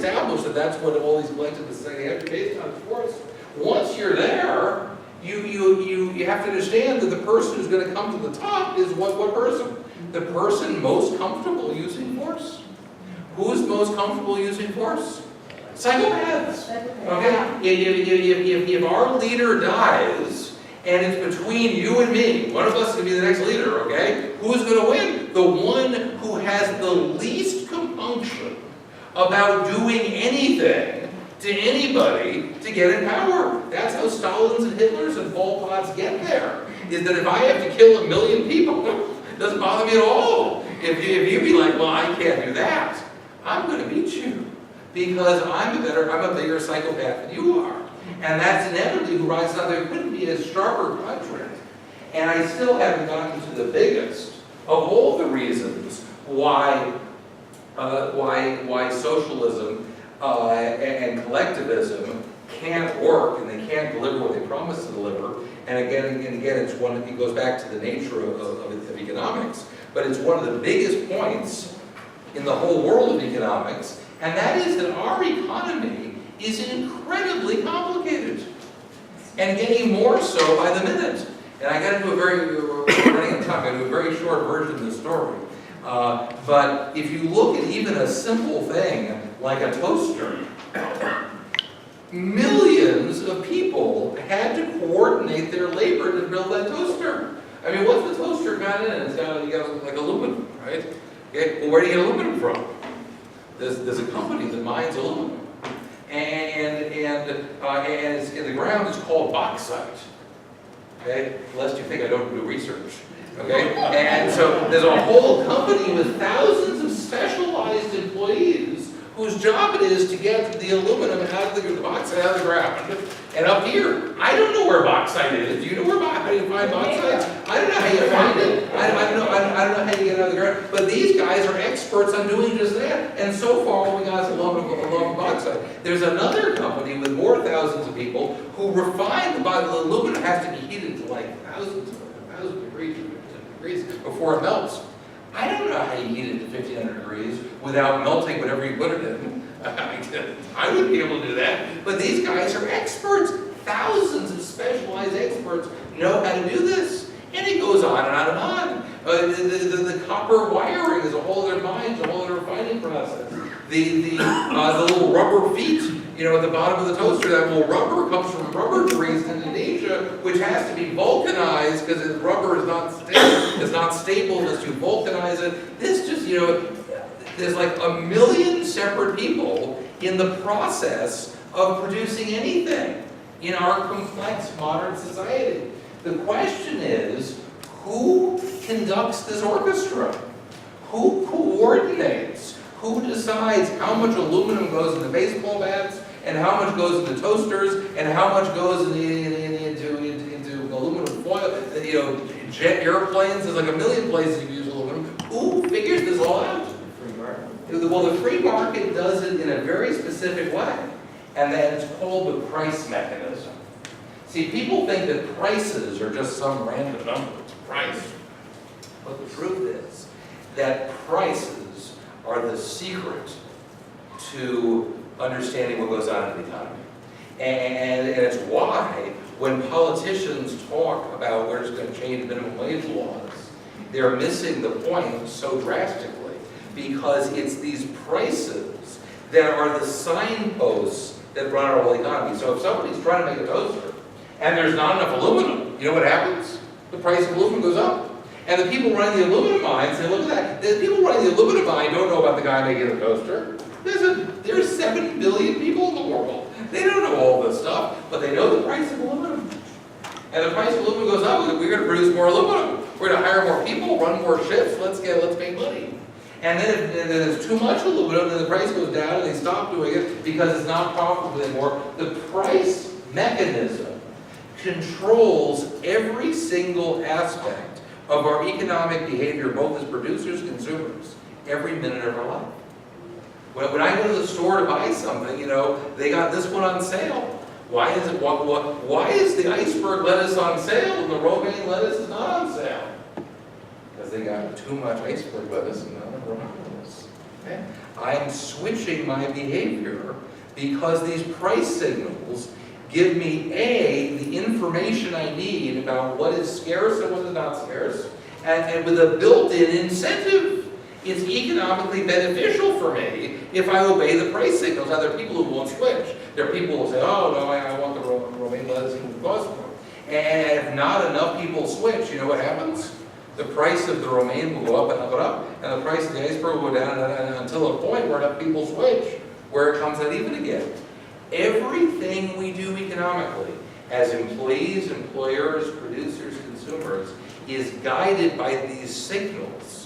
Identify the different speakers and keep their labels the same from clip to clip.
Speaker 1: established that that's what all these collectivists say they have to be based on force. Once you're there, you have to understand that the person who's going to come to the top is what person? The person most comfortable using force. Who's most comfortable using force? Psychopaths. Okay? If our leader dies, and it's between you and me, one of us is going to be the next leader, okay? Who's going to win? The one who has the least compunction about doing anything to anybody to get in power. That's how Stalins and Hitlers and Pol Pots get there. Is that if I have to kill 1 million people, it doesn't bother me at all. If you be like, well, I can't do that, I'm going to beat you because I'm a bigger psychopath than you are. And that's inevitably who rises out. There couldn't be a sharper contrast. And I still haven't gotten to the biggest of all the reasons why socialism and collectivism can't work and they can't deliver what they promise to deliver. And again, it goes back to the nature of economics, but it's one of the biggest points in the whole world of economics, and that is that our economy is incredibly complicated and getting more so by the minute. And I got into we're running out of time, I got into a very short version of the story. But if you look at even a simple thing like a toaster, millions of people had to coordinate their labor to build that toaster. I mean, what's the toaster got in it? You got like aluminum, right? Okay. Well, where do you get aluminum from? There's a company that mines aluminum, and it's in the ground. It's called bauxite. Okay, lest you think I don't do research. Okay, and so there's a whole company with thousands of specialized employees whose job it is to get the aluminum out of the bauxite out of the ground and up here. I don't know where bauxite is. Do you know how you find bauxite? I don't know how you find it. I don't know how you get it out of the ground. But these guys are experts on doing just that. And so far, all we got is a lump of bauxite. There's another company with more thousands of people who refine the aluminum has to be heated to like thousands of degrees before it melts. I don't know how you heat it to 1500 degrees without melting whatever you put it in. I wouldn't be able to do that. But these guys are experts. Thousands of specialized experts know how to do this. And it goes on and on and on. The copper wiring is a whole other mine, a whole other refining process. The little rubber feet, at the bottom of the toaster, that little rubber comes from rubber trees in Indonesia, which has to be vulcanized because the rubber is not stable. It's not stable unless you vulcanize it. This just, there's like 1 million separate people in the process of producing anything in our complex modern society. The question is, who conducts this orchestra? Who coordinates? Who decides how much aluminum goes into baseball bats, and how much goes into toasters, and how much goes into aluminum foil? Jet airplanes. There's like 1 million places you use aluminum. Who figures this all out?
Speaker 2: Free market.
Speaker 1: Well, the free market does it in a very specific way, and then it's called the price mechanism. See, people think that prices are just some random number. It's a price. But the truth is that prices are the secret to understanding what goes on in the economy. And it's why when politicians talk about where it's going to change minimum wage laws, they're missing the point so drastically, because it's these prices that are the signposts that run our whole economy. So if somebody's trying to make a toaster and there's not enough aluminum, you know what happens? The price of aluminum goes up. And the people running the aluminum mine say, look at that. The people running the aluminum mine don't know about the guy making the toaster. There's 7 billion people in the world. They don't know all this stuff, but they know the price of aluminum. And the price of aluminum goes up. We're going to produce more aluminum. We're going to hire more people, run more ships. Let's make money. And then if there's too much aluminum, then the price goes down and they stop doing it because it's not profitable anymore. The price mechanism controls every single aspect of our economic behavior, both as producers and consumers, every minute of our life. When I go to the store to buy something, they got this one on sale. Why is the iceberg lettuce on sale and the romaine lettuce is not on sale? Because they got too much iceberg lettuce and not enough romaine lettuce. Okay? I'm switching my behavior because these price signals give me the information I need about what is scarce and what is not scarce, and with a built-in incentive. It's economically beneficial for me if I obey the price signals. Now, there are people who won't switch. There are people who will say, oh, no, I want the romaine lettuce and it will cost more. And if not enough people switch, you know what happens? The price of the romaine will go up and up and up, and the price of the iceberg will go down and until a point where enough people switch, where it comes out even again. Everything we do economically, as employees, employers, producers, consumers, is guided by these signals.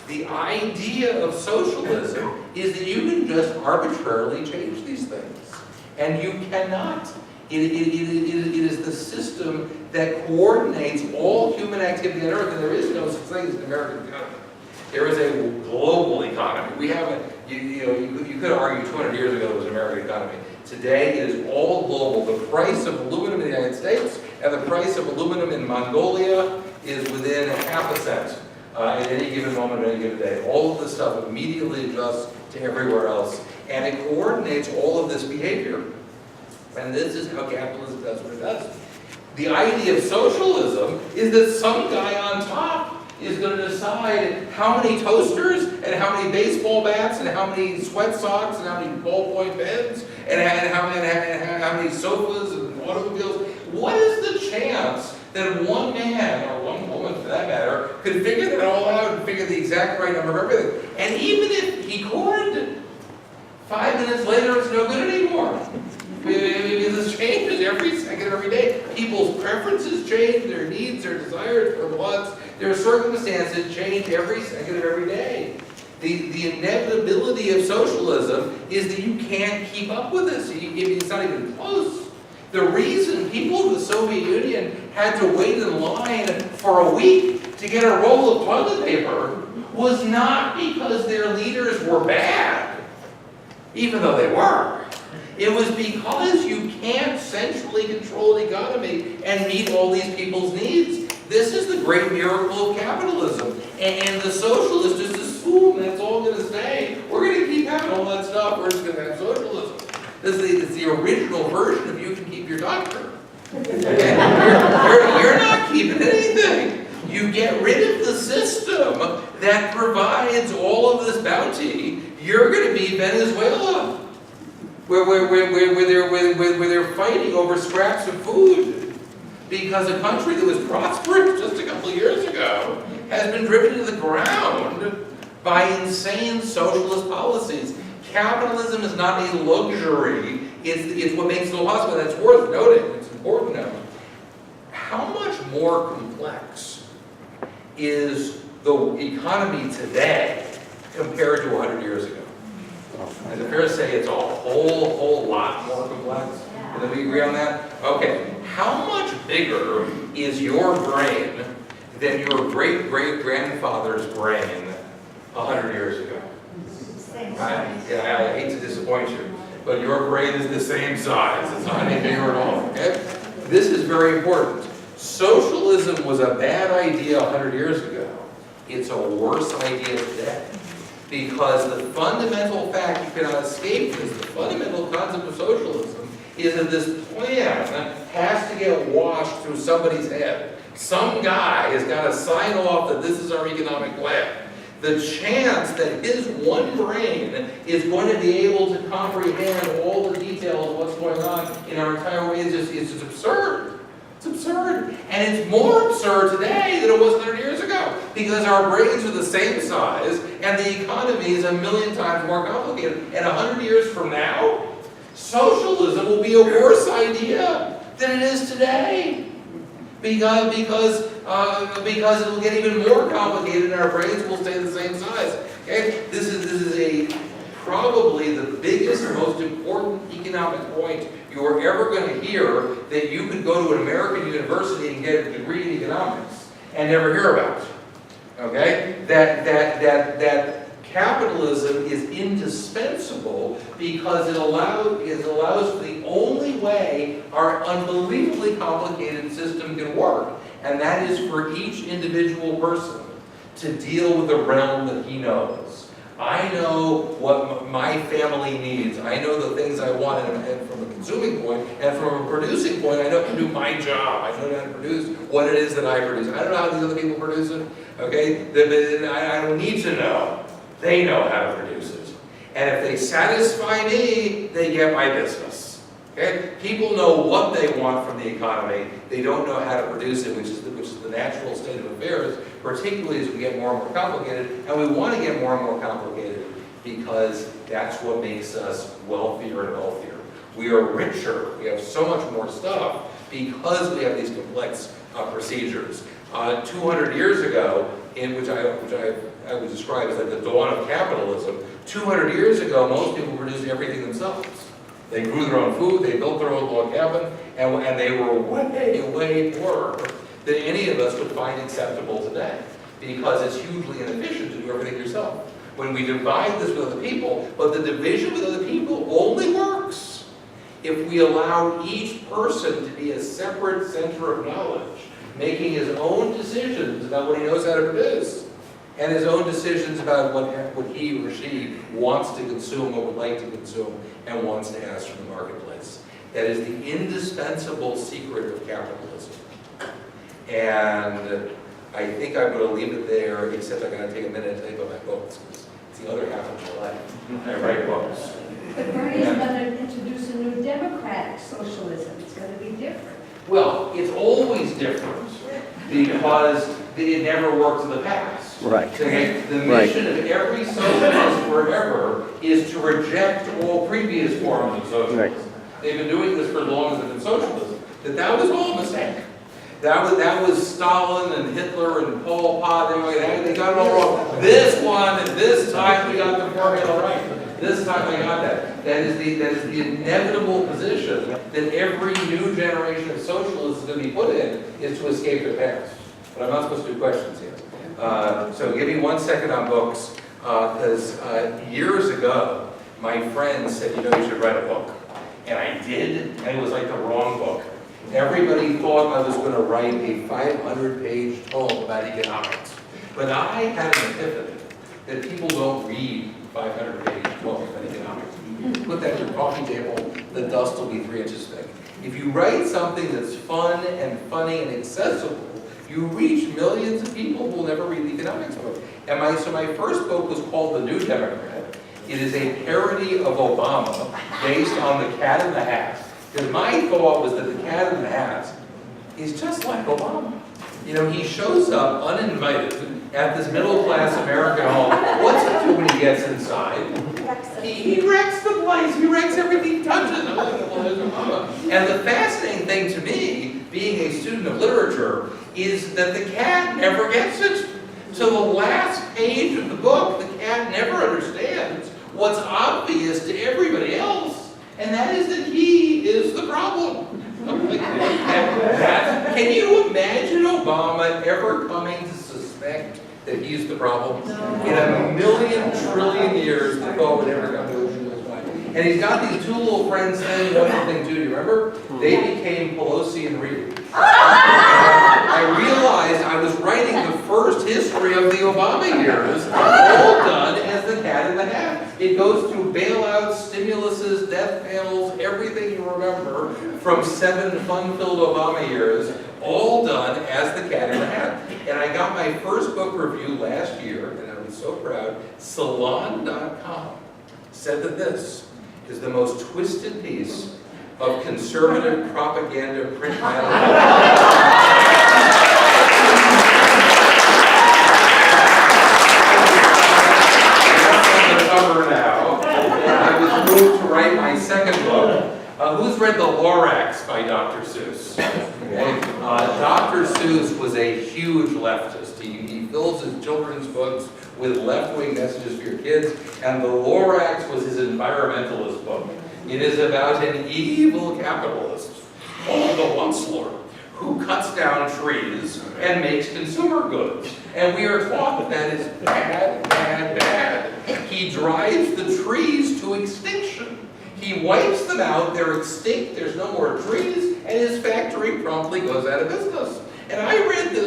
Speaker 1: The idea of socialism is that you can just arbitrarily change these things. And you cannot. It is the system that coordinates all human activity on Earth, and there is no such thing as an American economy. There is a global economy. We haven't, you could argue 200 years ago it was an American economy. Today it is all global. The price of aluminum in the United States and the price of aluminum in Mongolia is within a half a cent. At any given moment, at any given day. All of this stuff immediately adjusts to everywhere else, and it coordinates all of this behavior. And this is how capitalism does what it does. The idea of socialism is that some guy on top is going to decide how many toasters, and how many baseball bats, and how many sweat socks, and how many ballpoint pens, and how many sofas and automobiles. What is the chance that one man, or one woman for that matter, could figure that all out and figure the exact right number of everything? And even if he could, 5 minutes later it's no good anymore. This changes every second of every day. People's preferences change, their needs, their desires, their wants, their circumstances change every second of every day. The inevitability of socialism is that you can't keep up with this. It's not even close. The reason people in the Soviet Union had to wait in line for a week to get a roll of toilet paper was not because their leaders were bad, even though they were. It was because you can't centrally control the economy and meet all these people's needs. This is the great miracle of capitalism. And the socialists just assume that's all going to stay. We're going to keep having all that stuff. We're just going to have socialism. It's the original version of you can keep your doctor. You're not keeping anything. You get rid of the system that provides all of this bounty. You're going to be Venezuela, where they're fighting over scraps of food because a country that was prosperous just a couple of years ago has been driven to the ground by insane socialist policies. Capitalism is not a luxury, it's what makes it possible. That's worth noting, it's important to note. How much more complex is the economy today compared to 100 years ago? Is it fair to say it's a whole lot more complex? Do we agree on that? Okay, how much bigger is your brain than your great-great-grandfather's brain 100 years ago? I hate to disappoint you, but your brain is the same size. It's not any bigger at all, okay? This is very important. Socialism was a bad idea 100 years ago. It's a worse idea today. Because the fundamental fact you cannot escape is the fundamental concept of socialism is that this plan has to get washed through somebody's head. Some guy has got to sign off that this is our economic plan. The chance that his one brain is going to be able to comprehend all the details of what's going on in our entire way is just absurd. It's absurd. And it's more absurd today than it was 100 years ago because our brains are the same size and the economy is a million times more complicated. And 100 years from now, socialism will be a worse idea than it is today. Because it will get even more complicated and our brains will stay the same size. Okay? This is probably the biggest, most important economic point you are ever going to hear that you could go to an American university and get a degree in economics and never hear about. Okay? That capitalism is indispensable because it allows for the only way our unbelievably complicated system can work. And that is for each individual person to deal with the realm that he knows. I know what my family needs. I know the things I want, and from a consuming point, and from a producing point, I know how to do my job. I know how to produce what it is that I produce. I don't know how these other people produce it, okay? I don't need to know. They know how to produce it. And if they satisfy me, they get my business, okay? People know what they want from the economy. They don't know how to produce it, which is the natural state of affairs, particularly as we get more and more complicated. And we want to get more and more complicated because that's what makes us wealthier and wealthier. We are richer. We have so much more stuff because we have these complex procedures. 200 years ago, which I would describe as like the dawn of capitalism, 200 years ago, most people produced everything themselves. They grew their own food, they built their own log cabin, and they were way, way poorer than any of us would find acceptable today, because it's hugely inefficient to do everything yourself. When we divide this with other people, but the division with other people only works if we allow each person to be a separate center of knowledge, making his own decisions about what he knows how to produce, and his own decisions about what he or she wants to consume or would like to consume and wants to ask from the marketplace. That is the indispensable secret of capitalism. And I think I'm going to leave it there, except I'm going to take a minute to tell you about my books, because it's the other half of my life. I write books.
Speaker 2: But Bernie's going to introduce a new democratic socialism. It's going to be different.
Speaker 1: Well, it's always different because it never worked in the past.
Speaker 3: Right.
Speaker 1: Okay? The mission of every socialist forever is to reject all previous forms of socialism.
Speaker 3: Right.
Speaker 1: They've been doing this for as long as they've been socialism. That was all a mistake. That was Stalin and Hitler and Pol Pot. They got it all wrong. This one, and this time we got the formula right. This time I got that. That is the inevitable position that every new generation of socialists is going to be put in, is to escape the past. But I'm not supposed to do questions here. So give me 1 second on books, because years ago, my friend said, you should write a book. And I did, and it was like the wrong book. Everybody thought I was going to write a 500-page tome about economics. But I had an epiphany that people don't read 500-page tomes about economics. You put that on your coffee table, the dust will be 3 inches thick. If you write something that's fun and funny and accessible, you reach millions of people who will never read the economics book. And so my first book was called The New Democrat. It is a parody of Obama based on The Cat in the Hat. Because my thought was that The Cat in the Hat is just like Obama. He shows up uninvited at this middle-class American home. What's he do when he gets inside? He wrecks the place. He wrecks everything he touches. And the fascinating thing to me, being a student of literature, is that the cat never gets it. To the last page of the book, the cat never understands what's obvious to everybody else, and that is that he is the problem. Can you imagine Obama ever coming to suspect that he's the problem? No. In a million trillion years, the thought would ever come to his mind. And he's got these two little friends saying one thing too, do you remember? They became Pelosi and Reed. I realized I was writing the first history of the Obama years, all done as The Cat in the Hat. It goes through bailouts, stimuluses, death panels, everything you remember from 7 fun-filled Obama years, all done as The Cat in the Hat. And I got my first book review last year, and I was so proud. Salon.com said that this is the most twisted piece of conservative propaganda print now, and I was moved to write my second book. Who's read The Lorax by Dr. Seuss? Okay. Dr. Seuss was a huge leftist. He fills his children's books with left-wing messages for your kids, and The Lorax was his environmentalist book. It is about an evil capitalist, the Once-Lord, who cuts down trees and makes consumer goods. And we are taught that is bad, bad, bad. He drives the trees to extinction. He wipes them out, they're extinct, there's no more trees, and his factory promptly goes out of business. And I read this